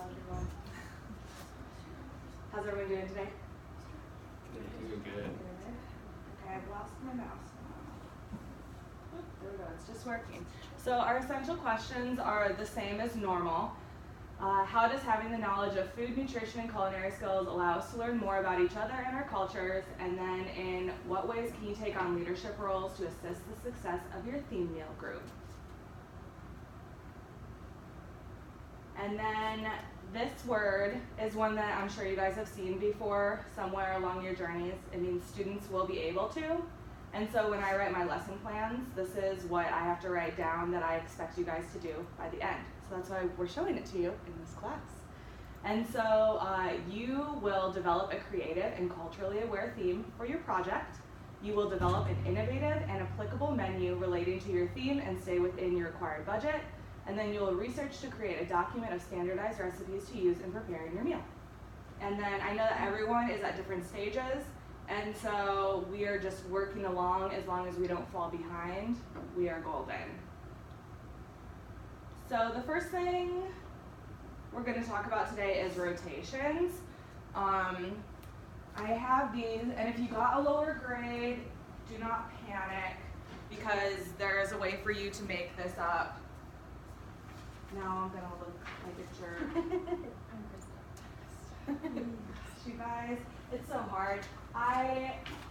everyone. How's everyone doing today? Doing good. Okay, I've lost my mouse now. There we go, it's just working. So our essential questions are the same as normal. How does having the knowledge of food, nutrition, and culinary skills allow us to learn more about each other and our cultures? And then in what ways can you take on leadership roles to assist the success of your theme meal group? And then this word is one that I'm sure you guys have seen before somewhere along your journeys. It means students will be able to. And so when I write my lesson plans, this is what I have to write down that I expect you guys to do by the end. So that's why we're showing it to you in this class. And so you will develop a creative and culturally aware theme for your project. You will develop an innovative and applicable menu relating to your theme and stay within your required budget. And then you'll research to create a document of standardized recipes to use in preparing your meal. And then I know that everyone is at different stages, and so we are just working along. As long as we don't fall behind, we are golden. So the first thing we're going to talk about today is rotations. I have these, and if you got a lower grade, do not panic, because there is a way for you to make this up. Now I'm gonna look like a jerk. You guys, it's so hard.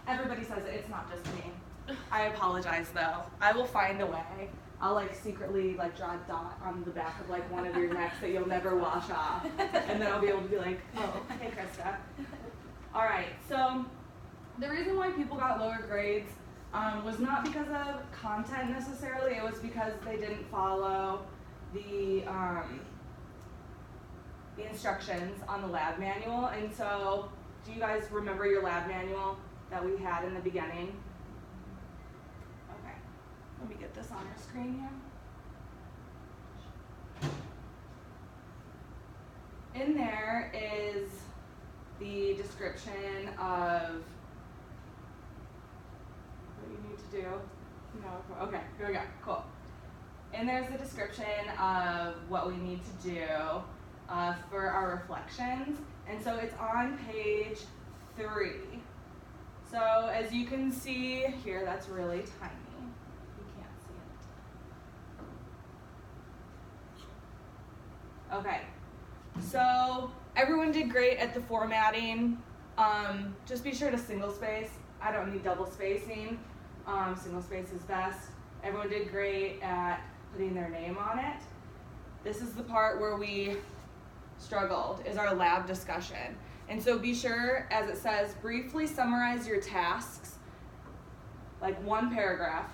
Everybody says it, it's not just me. I apologize though. I will find a way. I'll like secretly like draw a dot on the back of like one of your necks that you'll never wash off. And then I'll be able to be like, oh, hey Krista. All right, so the reason why people got lower grades was not because of content necessarily. It was because they didn't follow the instructions on the lab manual. And so, do you guys remember your lab manual that we had in the beginning? Okay, let me get this on our screen here. In there is the description of what you need to do. No, okay, here we go, cool. And there's the description of what we need to do for our reflections. And so it's on page 3. So as you can see here, that's really tiny. You can't see it. Okay, so everyone did great at the formatting. Just be sure to single space. I don't need double spacing. Single space is best. Everyone did great at putting their name on it. This is the part where we struggled, is our lab discussion. And so be sure, as it says, briefly summarize your tasks, like 1 paragraph,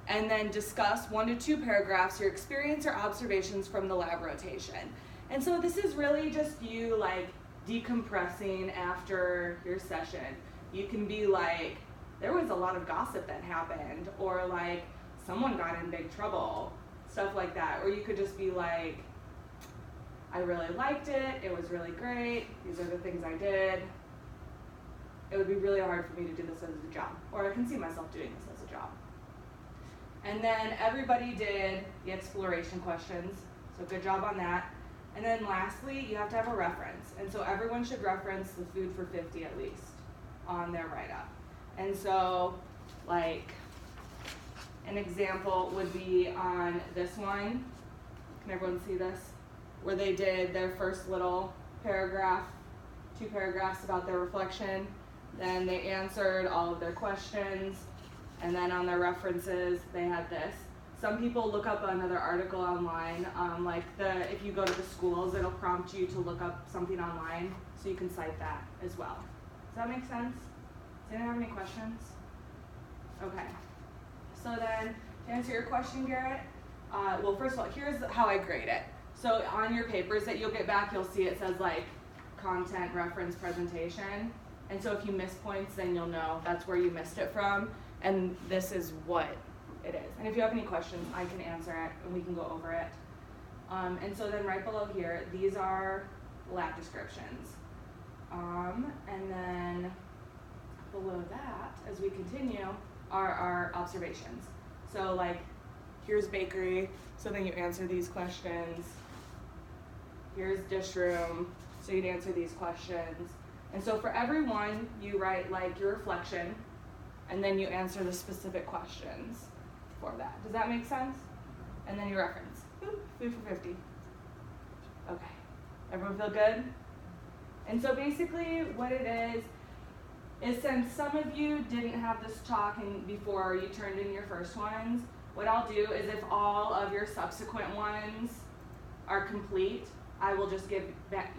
and then discuss 1 to 2 paragraphs your experience or observations from the lab rotation. And so this is really just you like decompressing after your session. You can be like, there was a lot of gossip that happened, or like someone got in big trouble, stuff like that. Or you could just be like, I really liked it, it was really great, these are the things I did. It would be really hard for me to do this as a job, or I can see myself doing this as a job. And then everybody did the exploration questions, so good job on that. And then lastly, you have to have a reference. And so everyone should reference the food for 50 at least on their write-up. And so, like, an example would be on this one. Can everyone see this? Where they did their first little paragraph, 2 paragraphs about their reflection. Then they answered all of their questions. And then on their references, they had this. Some people look up another article online. If you go to the schools, it'll prompt you to look up something online, so you can cite that as well. Does that make sense? Does anyone have any questions? Okay. So then, to answer your question, Garrett, well, first of all, here's how I grade it. So on your papers that you'll get back, you'll see it says like content, reference, presentation. And so if you miss points, then you'll know that's where you missed it from. And this is what it is. And if you have any questions, I can answer it and we can go over it. And so then right below here, these are lab descriptions. And then below that, as we continue, are our observations. So like, here's bakery, so then you answer these questions. here's dish room, so you'd answer these questions. And so for every one, you write like your reflection, and then you answer the specific questions for that. Does that make sense? And then you reference. Boop, food for 50. Okay. Everyone feel good? And so basically what it is since some of you didn't have this talking before you turned in your first ones, what I'll do is if all of your subsequent ones are complete, I will just give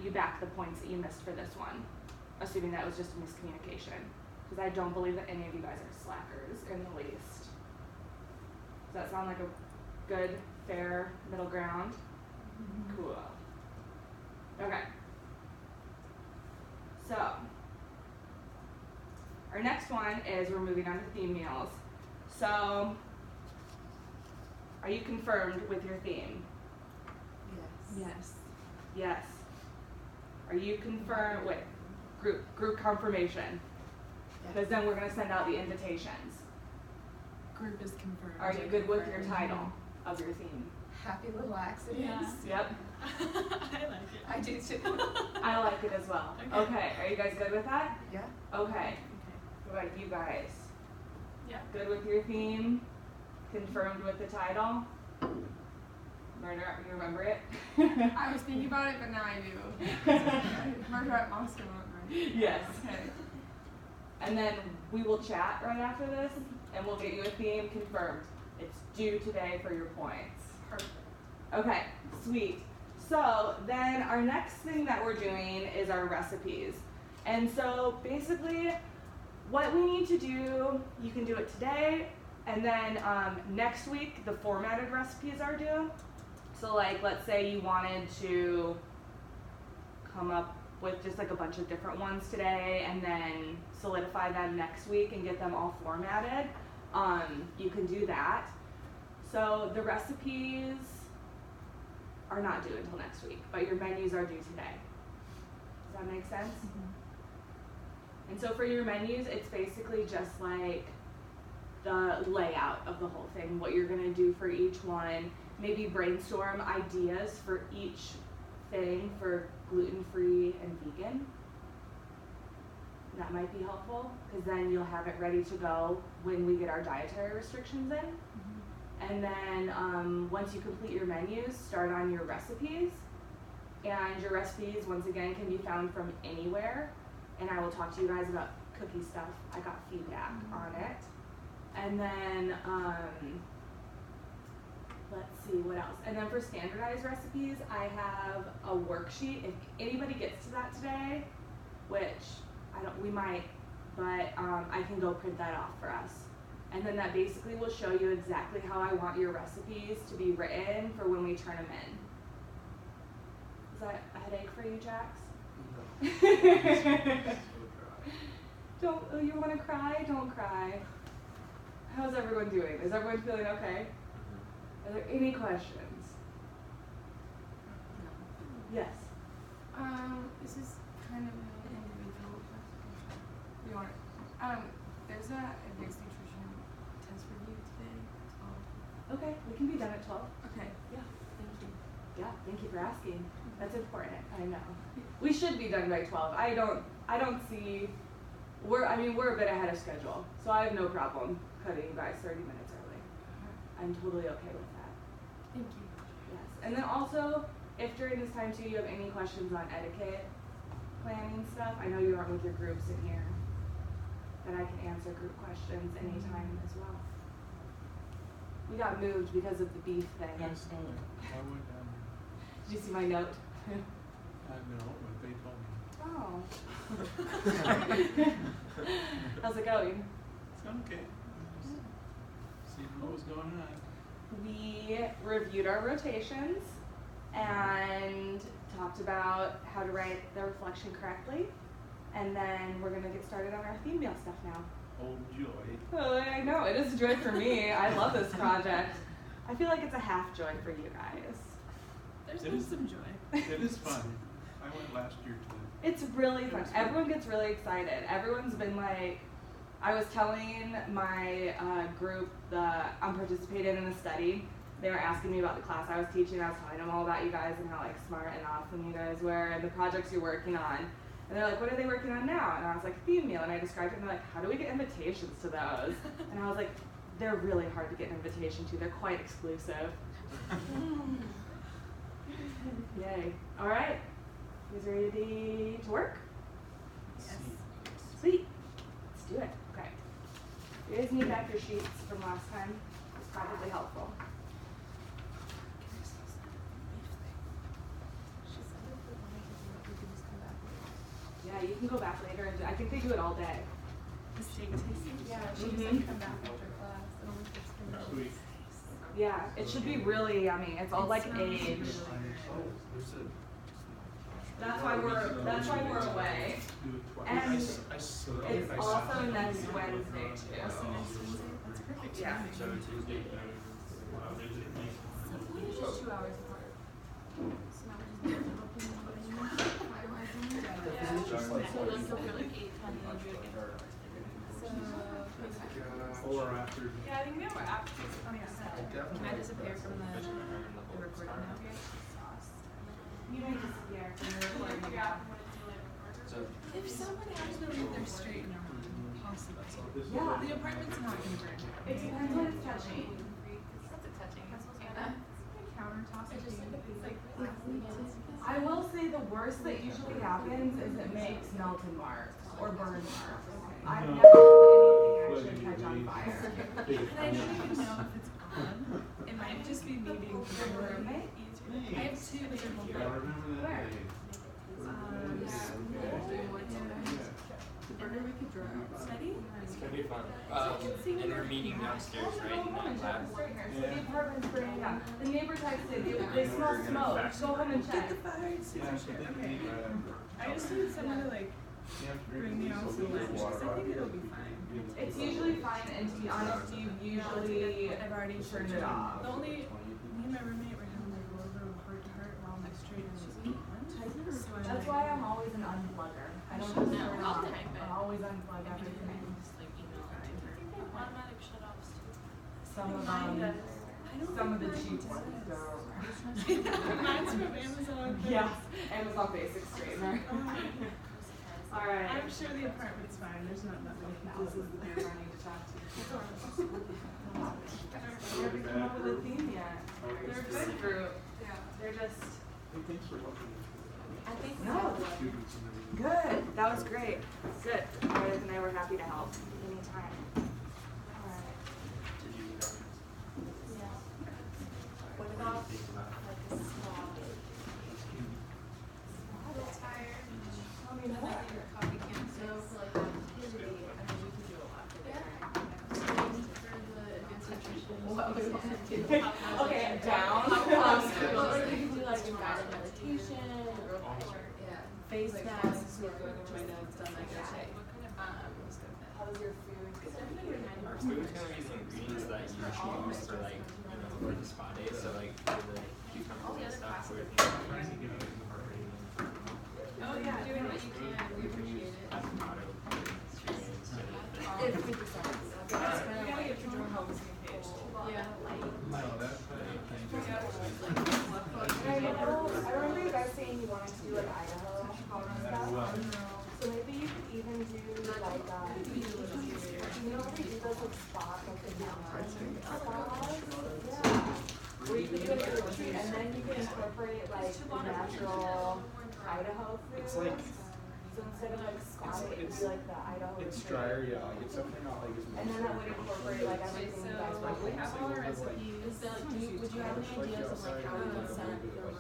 you back the points that you missed for this one, assuming that was just a miscommunication. Because I don't believe that any of you guys are slackers in the least. Does that sound like a good, fair middle ground? Mm-hmm. Cool. Okay. So, our next one is we're moving on to theme meals. So, are you confirmed with your theme? Yes. Yes. Are you confirmed with group confirmation? Because then we're going to send out the invitations. Group is confirmed. Are you good with your title of your theme? Happy Little Accidents. Yeah. Yep. I like it. I do too. I like it as well. Okay. Are you guys good with that? Yeah. Okay. What about you guys? Yeah. Good with your theme? Confirmed with the title? Murder, you remember it? I was thinking about it, but now I do. Murder at Monster Hunt, right? Yes. Okay. And then we will chat right after this, and we'll get you a theme confirmed. It's due today for your points. Perfect. Okay, sweet. So then our next thing that we're doing is our recipes. And so basically what we need to do, you can do it today, and then next week the formatted recipes are due. So like let's say you wanted to come up with just like a bunch of different ones today and then solidify them next week and get them all formatted. You can do that. So the recipes are not due until next week, but your menus are due today. Does that make sense? Mm-hmm. And so for your menus, it's basically just like the layout of the whole thing, what you're gonna do for each one, maybe brainstorm ideas for each thing for gluten-free and vegan. That might be helpful, because then you'll have it ready to go when we get our dietary restrictions in. Mm-hmm. And then once you complete your menus, start on your recipes. And your recipes, once again, can be found from anywhere. And I will talk to you guys about cookie stuff. I got feedback on it. And then, let's see, what else? And then for standardized recipes, I have a worksheet. If anybody gets to that today, which we might, but I can go print that off for us. And then that basically will show you exactly how I want your recipes to be written for when we turn them in. Is that a headache for you, Jax? No. Don't, you want to cry? Don't cry. How's everyone doing? Is everyone feeling okay? Are there any questions? No. Yes. This is kind of an individual question. You want there's a advanced nutrition test review today at 12. Okay, we can be done at 12. Okay. Yeah. Thank you. Yeah, thank you for asking. That's important. I know. We should be done by 12. I don't see. We're a bit ahead of schedule, so I have no problem cutting you guys 30 minutes early. I'm totally okay with that. Thank you. Yes. And then also, if during this time too you have any questions on etiquette, planning stuff, I know you aren't with your groups in here, that I can answer group questions anytime as well. We got moved because of the beef thing. I saw it. I went down there. Did you see my note? I know, but they told me. Oh. How's it going? It's okay. Just seeing what was going on. We reviewed our rotations and talked about how to write the reflection correctly. And then we're going to get started on our theme meal stuff now. Oh, joy. Oh, I know, it is a joy for me. I love this project. I feel like it's a half joy for you guys. There's It been is- some joy. It is fun. I went last year too. It's really fun. It's fun. Everyone gets really excited. Everyone's been like, I was telling my group that I'm participating in a study, they were asking me about the class I was teaching. I was telling them all about you guys and how like smart and awesome you guys were and the projects you're working on. And they're like, what are they working on now? And I was like, theme meal. And I described it and they're like, how do we get invitations to those? And I was like, they're really hard to get an invitation to. They're quite exclusive. Yay. All right. You guys ready to work? Yes. Sweet. Let's do it. Okay. You guys need back your sheets from last time. It's probably helpful. Yeah, you can go back later and I think they do it all day. The steak tasting? Yeah, she Mhm. just like come back after class. I don't know if it's finished. Sweet. Yeah, it should be really yummy. It's all like smells aged. really That's why we're away. And it's also next Wednesday too. Also next Wednesday? That's perfect Yeah. timing. So we're just 2 hours apart. So now we're just finalizing it. So like you'll feel like 8, 10, and then do it again. Or after. Yeah, I think we have our app fixed. Oh, yeah. Can I disappear from the recording now? You may disappear from the recording now. If someone has to leave their straight and possible. Yeah. The apartment's not gonna burn. It depends what it's touching. What's it touching? Anna? Countertop. It's like glassy. I will say the worst that usually happens is it makes melted marks or burn marks. I've never had anything actually catch on fire. And I don't even know if it's on. It might just be me being Your roommate? I have 2, but they're both Yeah, I remember that Where? day. The burger we could draw. Study? It's gonna be fun. And we're meeting downstairs, right, in that lab. So the apartment's burning up. The neighbor texted, they smell smoke. Go home and check. Get the fire Yeah, extinguisher. so they Okay. need right after. I just need someone to like You have to bring me out to so lunch. water 'Cause I think out it'll here. be fine. It's usually fine, and to be honest, you usually I've already turned it off. The only, me and my roommate were having like a little bit of heart to heart while my straight and she's on. So I'm That's like, why I'm always an unplugger. I don't just turn it I'll off. type it. I always unplug everything. Just like email it to her. Automatic shut-offs too. Some of I don't some of the think cheap mine ones does. go. Mine's from Amazon. Yeah, Amazon Basic straightner. All right. I'm sure the apartment's fine. There's not nothing. This is the dude I need to talk to. They haven't come up with a theme yet. They're a good group. Yeah. They're just Hey, thanks for helping me. I think No. Students and everything. good. That was great. Good. Meredith and I were happy to help anytime. All right. Yeah. What about like a small tired? Tell me more. Your coffee can so for like activity, I mean we could do a lot for different. For the advanced nutrition. What we want to do. Okay, down. Well, or we could do like guided meditation or face masks or going over my notes on like that. How was your food? Our food's gonna be the ingredients that you choose for like, for the spa day, so like for the cucumbers and stuff, we're Oh yeah, doing what you can, we appreciate it. avocado, experience, It's 50 cents. We gotta get your home on the same page. Yeah. No, that's I remember you guys saying you wanted to do like Idaho stuff. So maybe you could even do like, you know how they do those like spots, like the spas? Yeah. Where you could do like a retreat and then you can incorporate like the natural Idaho foods. It's like, So instead of like spa, it would be like the Idaho it's retreat. drier, yeah, like it's definitely not like as much. And then that would incorporate like everything you guys want. We have all our recipes. Is there, would you have any ideas of like how we can set up the room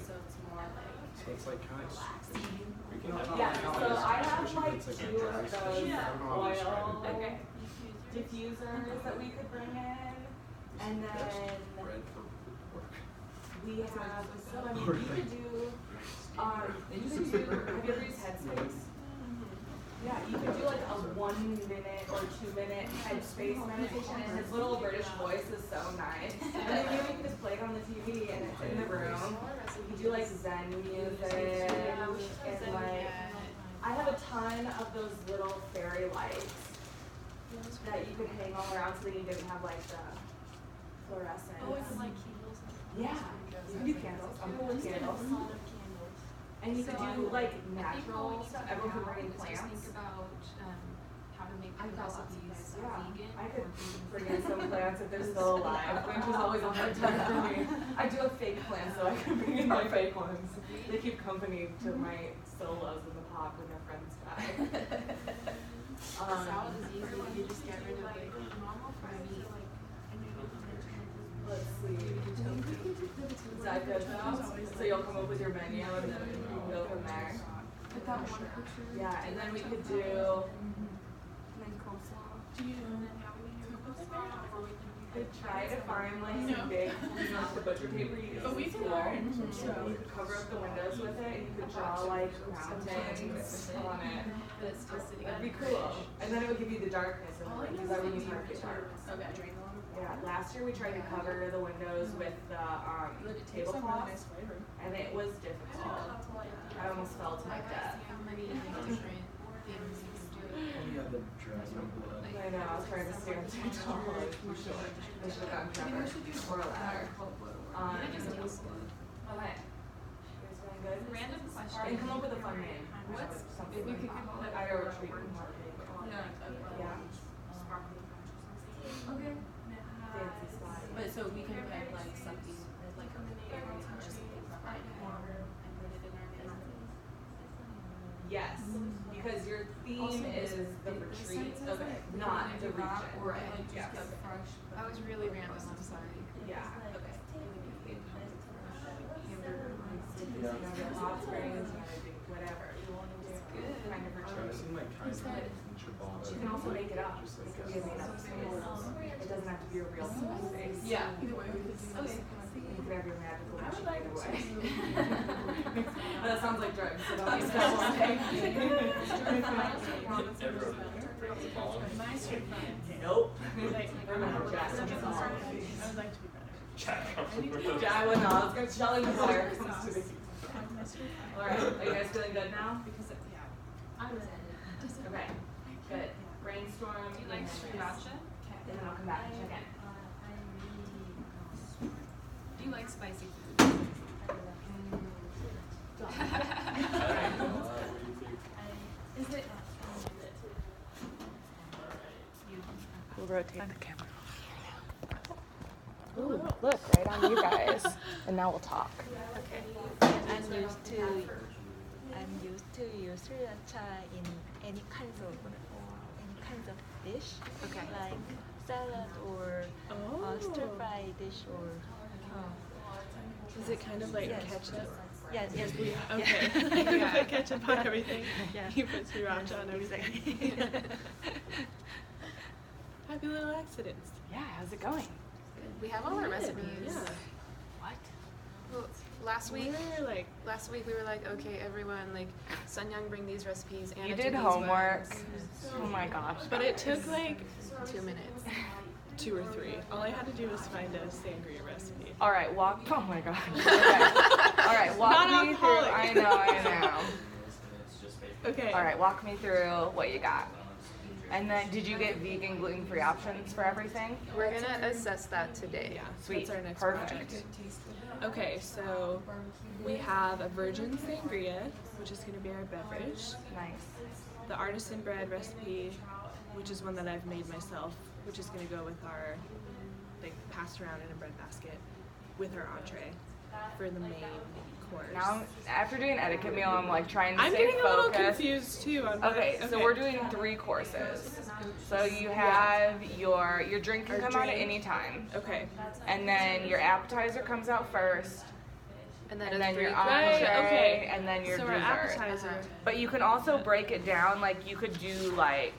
so it's more like So it's like kind of. we can Yeah, so I have like two of those oil Okay. diffusers that we could bring in. And then Bread for work. we have, so I mean, you could do, have you ever used Headspace? Yeah, you could do like a 1 minute or 2 minute Headspace meditation, and his little British voice is so nice. And then you can just play it on the TV and it's in the room. You do like Zen music and like, I have a ton of those little fairy lights that you could hang all around so that you didn't have like the fluorescent. Oh, it's like candles. Yeah, you can do candles. I'm cool with candles. And you could do like natural stuff. Everyone could bring in plants. Think about how to make I the got lots of recipes plants. Yeah, vegan. I could bring in some plants if they're still alive, which is always a hard time for me. I do have fake plants, so I can bring in my fake ones. They keep company to my solos in the pot when their friends die. Salad is easy. You just get rid of like normal meat. Let's see. Is that good though? So you'll come up with your menu and then we can go from there. With that one picture. Yeah, and then we could do. And then coleslaw. Could try to find like some big, the butcher paper you use But we in can school. learn. You could cover up the windows with it, and you could draw like mountains on it. But it's still sitting That'd be cool. And then it would give you the darkness in the room, because that room is hard to get dark. Okay. Yeah, last year we tried to cover the windows with the tablecloth, and it was difficult. I almost fell to my death. How many different things you can do? You have the dragon blood. I know, I was trying to stand too tall. I was too short. I should have gotten Trevor or a ladder. It just tastes good. Okay. You guys feeling good? Random question. And come up with a fun name. What's Something we like could that. call it I don't retreat in marketing. Yeah. sparkling punch or something. Okay. Fancy slide. But so we can pick like something like a favorite touch or something from our corner and put it in our menu. Yes, because your theme is the retreat, not the region. Right. Yes. That was really random, I'm sorry. Yeah. Okay. You know, get hot springs, you wanna do whatever. You wanna do kind of I've retreat. seen like kind of ciabatta. You can also make it up. It could be a made up space. It doesn't have to be a real space. Yeah. Either way, we could do this. You could have your magical I would magic like either to. way. But that sounds like drugs, so don't use that one. My street fun. Nope. Like, Remember Jack. I would like to be better. Yeah, I would not. I was gonna tell you the fire comes to me. My street fun. Alright, are you guys feeling good now? Because it, yeah. Okay, good. Brainstorm. Do you like sriracha? And then I'll come back and check in. Do you like spicy food? Is it? We'll rotate the camera. Ooh, look, right on you guys. And now we'll talk. I'm used to use sriracha in any kinds of dish, Okay. like salad or stir fry dish or. Is it kind of like Yes. ketchup? Yes. Okay. Yeah. You put ketchup on everything. Yeah. You put sriracha on everything. Happy little accidents. Yeah, how's it going? We have all our Good. recipes. Yeah. What? Well, last week We're like, we were like, okay, everyone, like, Sun Young bring these recipes. Anna You do did these homework. ones. Oh my gosh. but it took like 2 minutes. 2 or 3. All I had to do was find a sangria recipe. All right, oh my gosh. Okay. All right, walk Not me through. alcoholic. I know. Okay. All right, walk me through what you got. And then, did you get vegan, gluten-free options for everything? We're gonna assess that today. Yeah, Sweet. that's our next Perfect. project. Okay, so we have a virgin sangria, which is going to be our beverage. Nice. The artisan bread recipe, which is one that I've made myself, which is going to go with our, like, passed around in a bread basket with our entree for the main course. Now, after doing etiquette meal, I'm like trying to I'm stay getting a little focused. confused too. On what- Okay, so we're doing 3 courses. So you have your drink can Our come out at drink. any time, Okay. and then your appetizer comes out first, And then, and a then your three entree, Right, okay. and then your So dessert. our appetizer. But you can also break it down. Like you could do like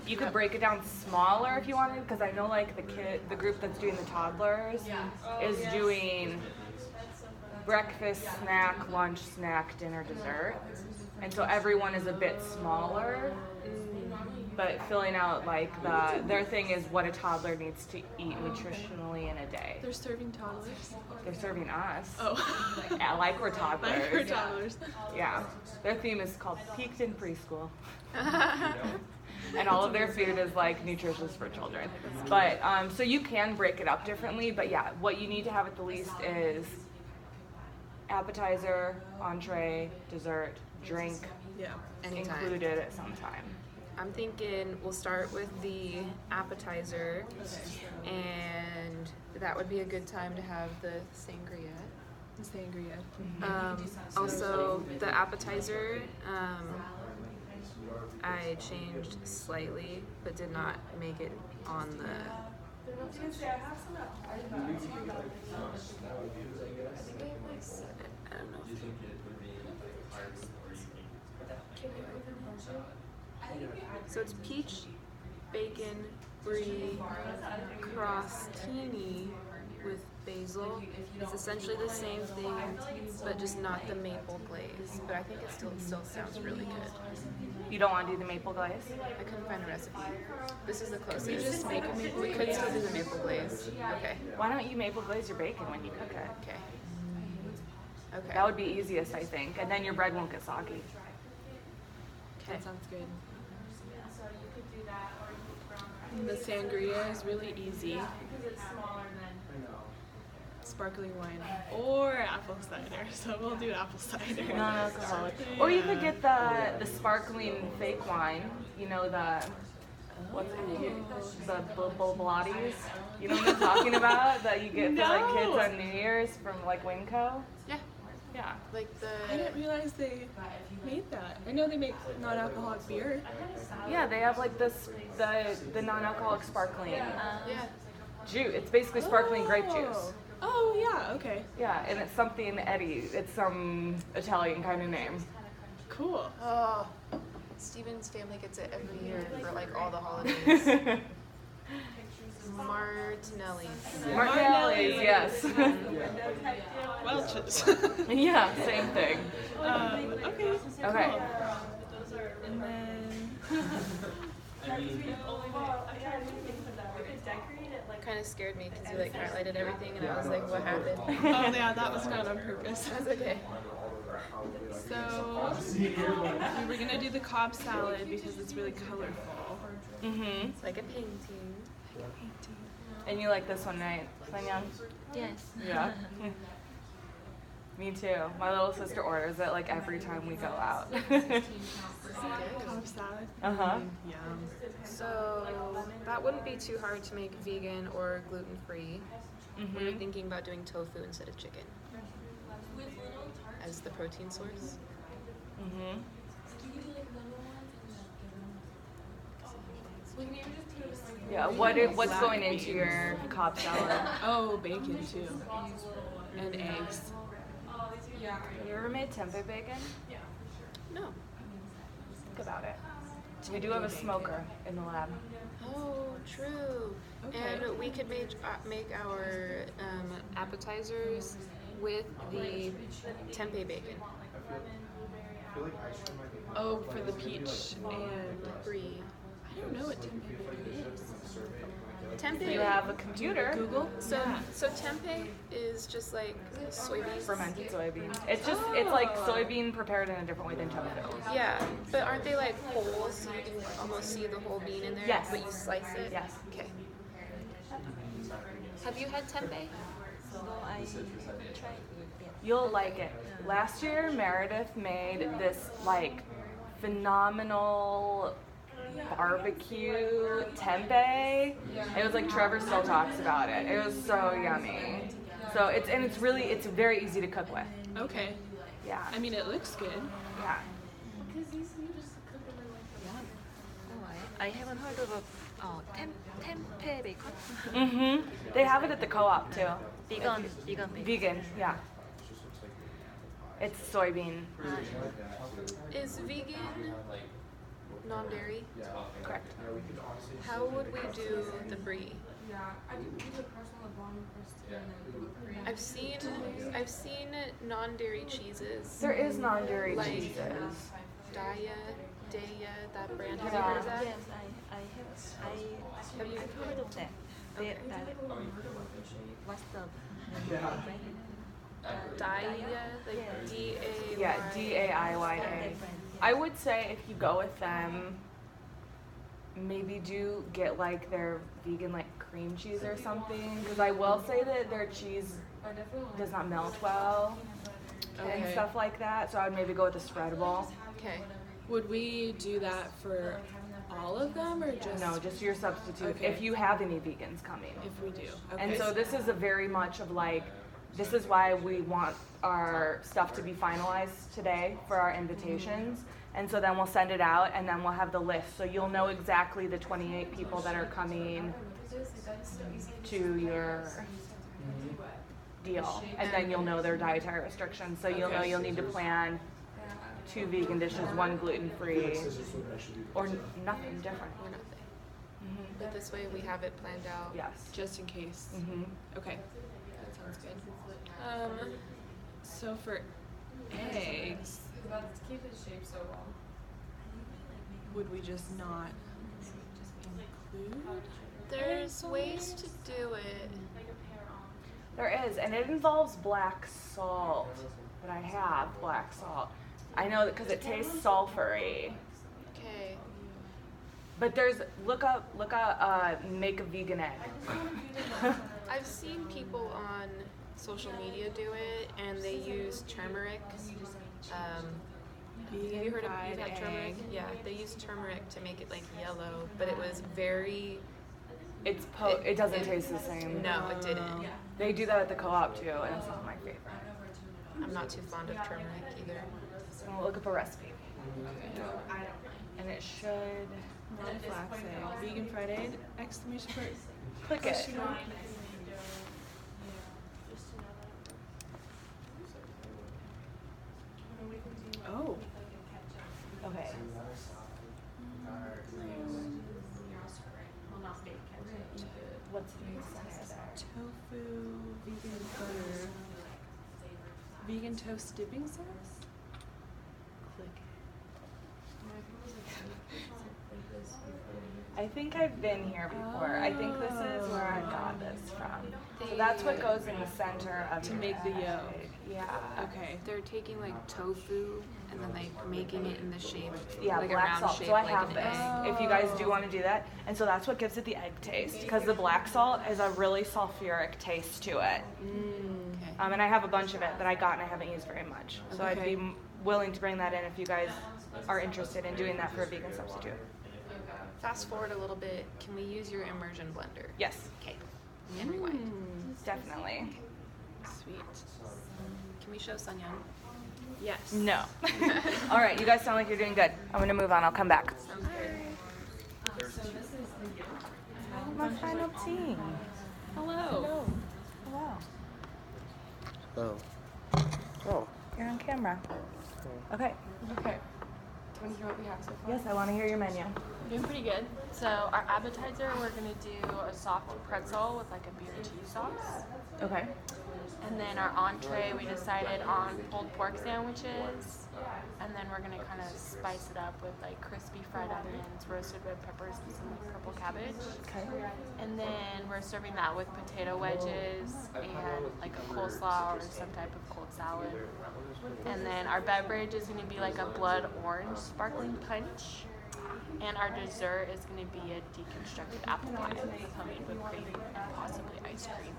you could break it down smaller if you wanted, because I know like the group that's doing the toddlers is doing breakfast, snack, lunch, snack, dinner, dessert, and so everyone is a bit smaller. But filling out like their thing is what a toddler needs to eat nutritionally in a day. They're serving toddlers. They're serving us. Oh. Yeah, like we're toddlers. Like we're toddlers. Yeah. Their theme is called Peaked in Preschool. and all of their food is like nutritious for children. But so you can break it up differently, but yeah, what you need to have at the least is appetizer, entree, dessert, drink Yeah. Anytime. included at some time. I'm thinking we'll start with the appetizer, and that would be a good time to have the sangria. Sangria. Also, the appetizer, I changed slightly, but did not make it on the. I don't know. So it's peach, bacon, brie, crostini with basil. It's essentially the same thing, but just not the maple glaze. But I think it still sounds really good. You don't want to do the maple glaze? I couldn't find a recipe. This is the closest. We just make a maple We could still do the maple glaze. Okay. Why don't you maple glaze your bacon when you cook it? Okay. Okay. That would be easiest, I think, and then your bread won't get soggy. That sounds good. The sangria is really easy. Sparkling wine or apple cider. So we'll do apple cider. Non-alcoholic. Or you could get the sparkling fake wine. You know the Bolottis. You know what I'm talking about? That you get for like kids on New Year's from like Winco. Yeah. Yeah. Like the. I didn't realize they made that. I know they make non-alcoholic beer. Yeah, they have like the non-alcoholic sparkling Yeah. juice. It's basically sparkling grape juice. Oh yeah, okay. Yeah, and it's something Eddie. It's some Italian kind of name. Cool. Oh. Steven's family gets it every year for like all the holidays. Martinelli's. Martinelli's, yes. Welch's. Yeah, same thing. Okay. Okay. Cool. And then Kind of scared me because you like highlighted everything, and I was like, what happened? oh yeah, that was not on purpose. That's okay. So we were gonna do the Cobb salad because it's really colorful. Mhm. It's like a painting. And you like this one, right, Sun-Young? Yes. Yeah. Me too. My little sister orders it like every time we go out. Cobb salad. Uh-huh. Yum. So that wouldn't be too hard to make vegan or gluten-free. We were thinking about doing tofu instead of chicken as the protein source. Mhm. Yeah. What's going into your Cobb salad? Oh, bacon too. And eggs. You ever made tempeh bacon? No. Think about it. We do have a smoker in the lab. Oh, true. Okay. And we could make our appetizers with the tempeh bacon. Oh, for the peach and Brie. I don't know what tempeh bacon is. Tempeh. You have a computer. Google? So tempeh is just like soybeans. Fermented soybean. It's like soybean prepared in a different way than tofu. Yeah, but aren't they like whole, so you can almost see the whole bean in there? Yes. But you slice it? Yes. Okay. Have you had tempeh? So I tried it. You'll like it. Last year, Meredith made this like phenomenal barbecue tempeh. It was like Trevor still talks about it. It was so yummy. So it's very easy to cook with. Okay. Yeah. I mean, it looks good. Yeah. Oh, I haven't heard of tempeh bacon. Mhm. They have it at the co-op too. Vegan bacon. Vegan. Yeah. It's soybean. Is vegan non-dairy? Correct. How would we do the brie? Yeah, I do the personal bond first and then whipped cream. I've seen non-dairy cheeses. There is non-dairy Like- cheeses. Daya, that brand. Have you heard of that? Yes, I've heard of that. Okay. What's the Daya, like D-A-Y. Yeah, DAIYA. I would say if you go with them, maybe do get like their vegan like cream cheese or something, because I will say that their cheese does not melt well and Okay. stuff like that. So I would maybe go with a spreadable. Okay. Would we do that for all of them or just No, just your substitute Okay. if you have any vegans coming. if we do? Okay. And so this is a very much of like, this is why we want our stuff to be finalized today for our invitations. And so then we'll send it out and then we'll have the list. So you'll know exactly the 28 people that are coming to your deal. And then you'll know their dietary restrictions. So you'll know you'll need to plan 2 vegan dishes, 1 gluten-free, or nothing different. Or nothing. But this way we have it planned out. Yes. just in case. Mm-hmm. Okay. That sounds good. So for eggs, Let's keep the shape so well. would we just not include? There's ways to do it. There is, and it involves black salt. But I have black salt. I know that because it tastes sulfury. Okay. But there's look up make a vegan egg. I've seen people on social media do it, and they use turmeric. Have you heard of fried you've had turmeric? egg. Yeah, they use turmeric to make it like yellow, but it was very. It doesn't taste the same. No, it didn't. They do that at the co-op too, and it's not my favorite. I'm not too fond of turmeric either. So we'll look up a recipe. And it should Non-flax egg. Vegan fried egg? Exclamation point. click it. Question mark. Oh. Okay. What's in the center there? Tofu, vegan butter, vegan toast dipping sauce? Click. I think I've been here before. I think this is where I got this from. So that's what goes in the center of To your make the egg. yolk. Yeah. Okay. They're taking like tofu and then like making it in the shape, Yeah, like a black round salt. shape, So I like have an this. egg. If you guys do want to do that, and so that's what gives it the egg taste, because the black salt has a really sulfuric taste to it. Okay. And I have a bunch of it that I got and I haven't used very much. So I'd Okay. be willing to bring that in if you guys are interested in doing that for a vegan substitute. Fast forward a little bit. Can we use your immersion blender? Yes, Okay. And rewind. definitely. Sweet. Can we show Sunyoung? Yes. No. All right, you guys sound like you're doing good. I'm gonna move on. I'll come back. Sounds good. My final team. Hello. Hello. Oh. Oh. You're on camera. Okay. Okay. Do you want to hear what we have so far? Yes, I want to hear your menu. Doing pretty good. So our appetizer, we're gonna do a soft pretzel with like a beer cheese sauce. Okay. And then our entree, we decided on pulled pork sandwiches. And then we're gonna kind of spice it up with like crispy fried onions, roasted red peppers, and some like purple cabbage. Okay. And then we're serving that with potato wedges and like a coleslaw or some type of cold salad. And then our beverage is gonna be like a blood orange sparkling punch. And our dessert is gonna be a deconstructed apple pie with homemade whipped cream and possibly ice cream.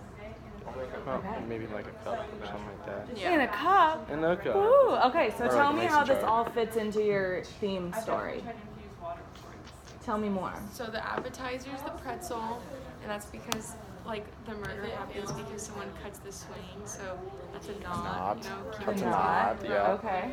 Oh, maybe like a cup or something like that. In a cup. In a cup. Ooh. Okay. So Or tell like me a how mason this jar. all fits into your theme story. Tell me more. So the appetizer is the pretzel, and that's because like the murder happens because someone cuts the swing, so that's a nod. You know, keep A it nod. together. Yeah. Okay.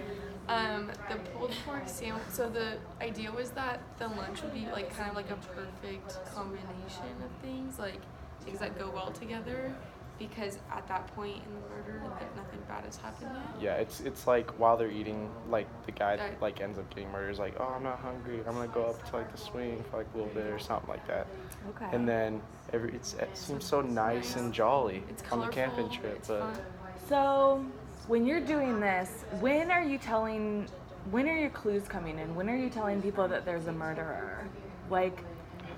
The pulled pork sandwich. So the idea was that the lunch would be like kind of like a perfect combination of things, like things that go well together. Because at that point in the murder, like nothing bad has happened yet. Yeah, it's like while they're eating, like the guy Right. like ends up getting murdered. Is like, oh, I'm not hungry. I'm gonna go up to like the swing for like a little bit or something like that. Okay. And then it seems so nice and jolly It's on the colorful. camping trip, It's but fun. So, when you're doing this, when are your clues coming in? When are you telling people that there's a murderer? Like,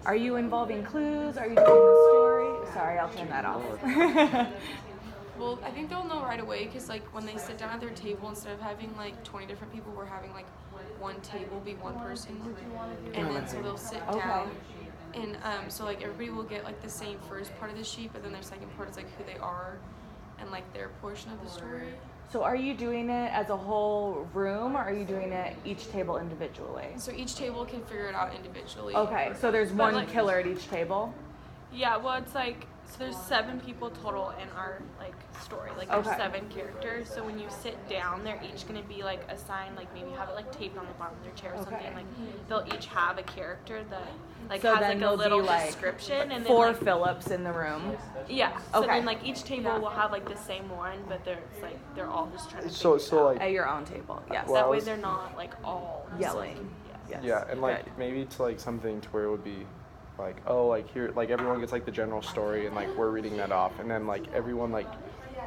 are you involving clues? Are you doing the story? Sorry, I'll turn that off. Well, I think they'll know right away because, like, when they sit down at their table, instead of having, like, 20 different people, we're having, like, one table be one person. And then so they'll sit down. And so, like, everybody will get, like, the same first part of the sheet, but then their second part is, like, who they are and, like, their portion of the story. So are you doing it as a whole room, or are you doing it each table individually? So each table can figure it out individually. Okay, so there's But, one like- killer at each table? Yeah, well, it's like, so there's 7 people total in our like story. Like there's Okay. 7 characters. So when you sit down, they're each gonna be like assigned, like maybe have it like taped on the bottom of their chair or something. Okay. Like they'll each have a character that like So has then like a there'll little be, like, description, and then 4 like, Phillips in the room? yeah. So Okay. then like each table will have like the same one, but it's like they're all just trying to So figure it out. like At your own table, yes. Well, That I way was- they're not like all just, Yelling. like, Yes. yeah, and like Good. maybe to like something to where it would be like, oh, like here, like everyone gets like the general story, and like we're reading that off, and then like everyone like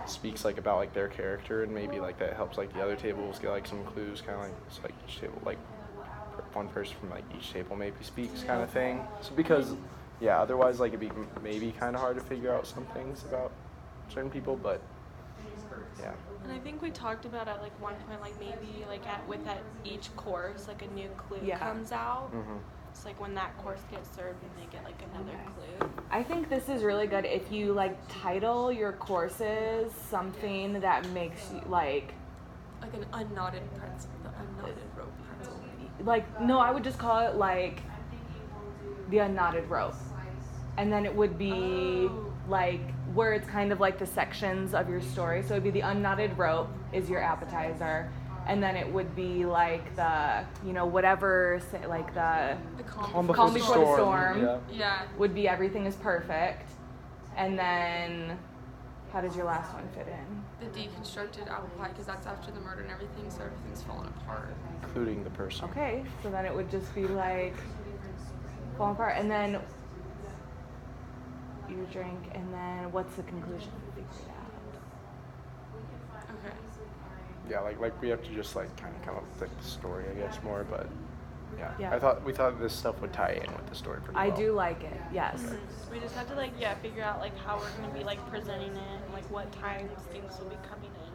speaks like about like their character, and maybe like that helps like the other tables get like some clues, kind of like so like each table like one person from like each table maybe speaks kind of thing. So because yeah, otherwise like it'd be maybe kind of hard to figure out some things about certain people, but yeah. And I think we talked about at like one point, like maybe like at each course, like a new clue Yeah. comes out. Mm-hmm. It's like when that course gets served, and they get like another clue. I think this is really good if you like title your courses something that makes you like Like an unknotted pretzel, the unknotted rope pretzel. no, I would just call it like the unknotted rope. And then it would be like where it's kind of like the sections of your story. So it'd be the unknotted rope is your appetizer. And then it would be like the, whatever, say, like the Calm Calm Before the Storm. Yeah. Yeah. would be everything is perfect. And then how does your last one fit in? The deconstructed apple pie, because that's after the murder and everything, so everything's falling apart. Including the person. Okay, so then it would just be like falling apart. And then your drink, and then what's the conclusion? Figure it out. Okay. Yeah, like we have to just like kind of come up with like the story, I guess, more. But yeah, Yeah. we thought this stuff would tie in with the story pretty I well. do like it, yes. We just have to like figure out like how we're gonna be like presenting it, and like what times things will be coming in,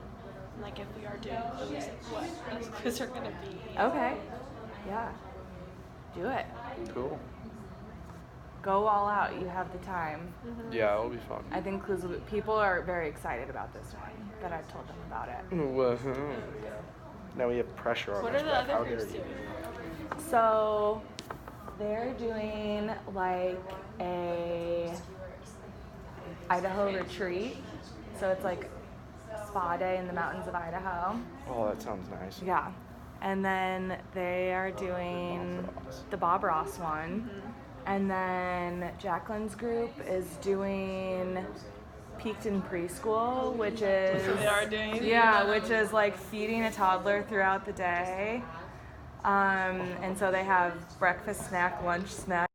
and like if we are doing those, like what those clues are gonna be. Okay, yeah. Do it. Cool. Go all out. You have the time. Yeah, it'll be fun. I think clues will people are very excited about this one that I've told them about it. Woohoo. Now we have pressure on What us. are the Beth. How other dare groups you? doing? So they're doing like a Idaho retreat. So it's like spa day in the mountains of Idaho. Oh, that sounds nice. Yeah. And then they are doing the Bob Ross one. And then Jacqueline's group is doing Peaked in Preschool, which is So they are doing. yeah, which is like feeding a toddler throughout the day. And so they have breakfast, snack, lunch, snack.